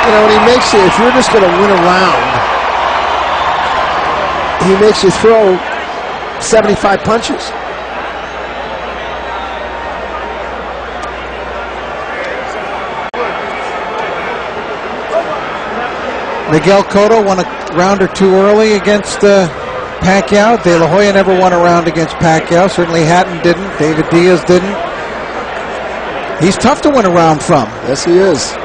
You know, and he makes you, if you're just going to win a round, he makes you throw 75 punches. Miguel Cotto won a round or two early against Pacquiao. De La Hoya never won a round against Pacquiao. Certainly Hatton didn't. David Diaz didn't. He's tough to win a round from. Yes, he is.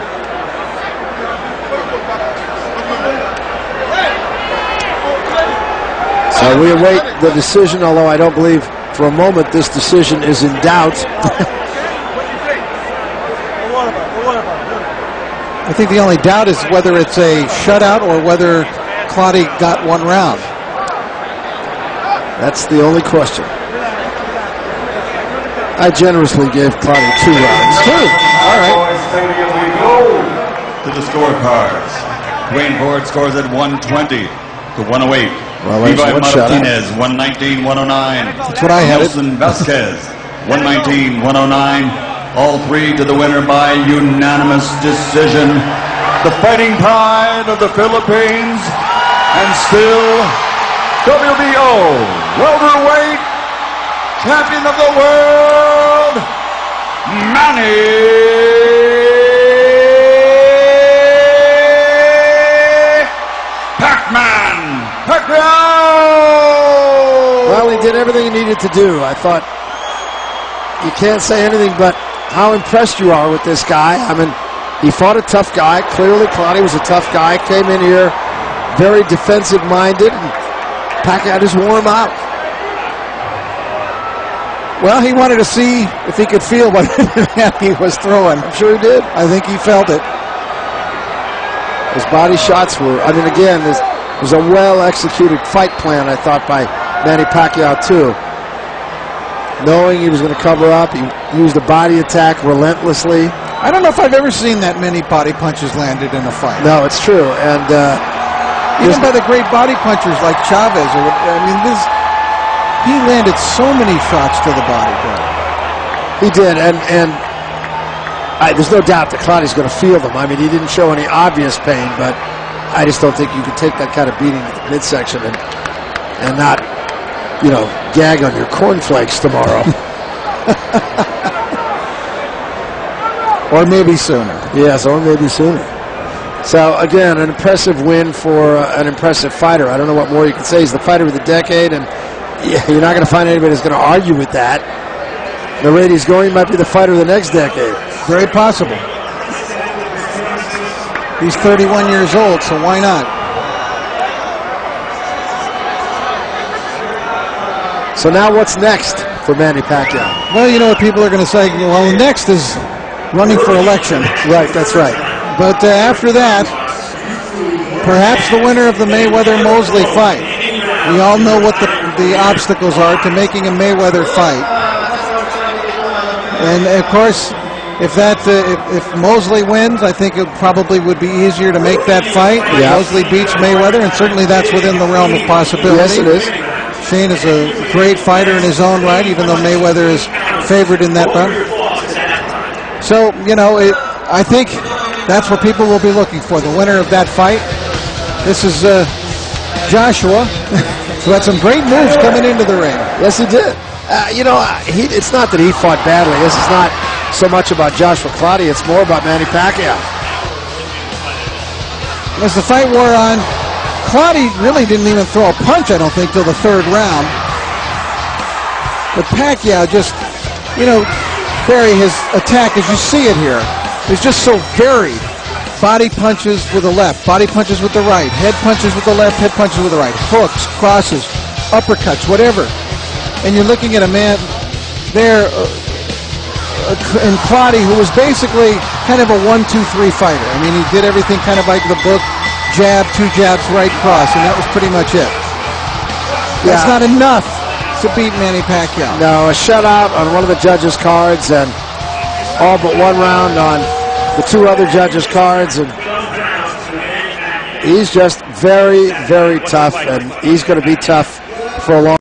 So we await the decision, although I don't believe for a moment this decision is in doubt. I think the only doubt is whether it's a shutout or whether Clottey got one round. That's the only question. I generously gave Clottey 2 rounds. 2. All right. To the scorecards. Dwayne Ford scores at 120 to 108. Well, Levi Martinez, 119-109. That's what I had. Nelson Vasquez, 119-109. All 3 to the winner by unanimous decision. The Fighting Pride of the Philippines, and still WBO welterweight champion of the world, Manny Pacquiao. Well, he did everything he needed to do. I thought you can't say anything but how impressed you are with this guy. I mean, he fought a tough guy. Clearly, Clottey was a tough guy. Came in here very defensive-minded, and Pacquiao just wore him out. Well, he wanted to see if he could feel what he was throwing. I'm sure he did. I think he felt it. His body shots were, I mean, again, this was a well-executed fight plan, I thought, by Manny Pacquiao, too. Knowing he was going to cover up, he used a body attack relentlessly. I don't know if I've ever seen that many body punches landed in a fight. No, it's true. And even by the great body punchers like Chavez, I mean, he landed so many shots to the body. He did, and there's no doubt that Clottey's going to feel them. I mean, he didn't show any obvious pain, but I just don't think you could take that kind of beating at the midsection and not, you know, gag on your cornflakes tomorrow. Or maybe sooner. Yes, or maybe sooner. So, again, an impressive win for an impressive fighter. I don't know what more you can say. He's the fighter of the decade, and you're not going to find anybody who's going to argue with that. The rate he's going, might be the fighter of the next decade. Very possible. He's 31 years old, so why not? So now what's next for Manny Pacquiao? Well, you know what people are going to say? Well, next is running for election. Right, that's right. But after that, perhaps the winner of the Mayweather-Mosley fight. We all know what the obstacles are to making a Mayweather fight. And, of course, if Mosley wins, I think it probably would be easier to make that fight. Yeah. Mosley beats Mayweather, and certainly that's within the realm of possibility. Yes, it is. Shane is a great fighter in his own right, even though Mayweather is favored in that bout. So, you know, I think that's what people will be looking for, the winner of that fight. This is Joshua, who had some great moves coming into the ring. Yes, he did. You know, it's not that he fought badly. This is not so much about Joshua Clottey. It's more about Manny Pacquiao. As the fight wore on, Clottey really didn't even throw a punch, I don't think, till the 3rd round. But Pacquiao just, you know, Barry, his attack, as you see it here, is just so varied. Body punches with the left, body punches with the right, head punches with the left, head punches with the right, hooks, crosses, uppercuts, whatever. And you're looking at a man there in Clottey who was basically kind of a 1-2-3 fighter. I mean, he did everything kind of like the book, jab, 2 jabs, right cross, and that was pretty much it. That's not enough to beat Manny Pacquiao. No, a shutout on one of the judges' cards and all but 1 round on the 2 other judges' cards, and he's just very, very tough, and he's going to be tough for a long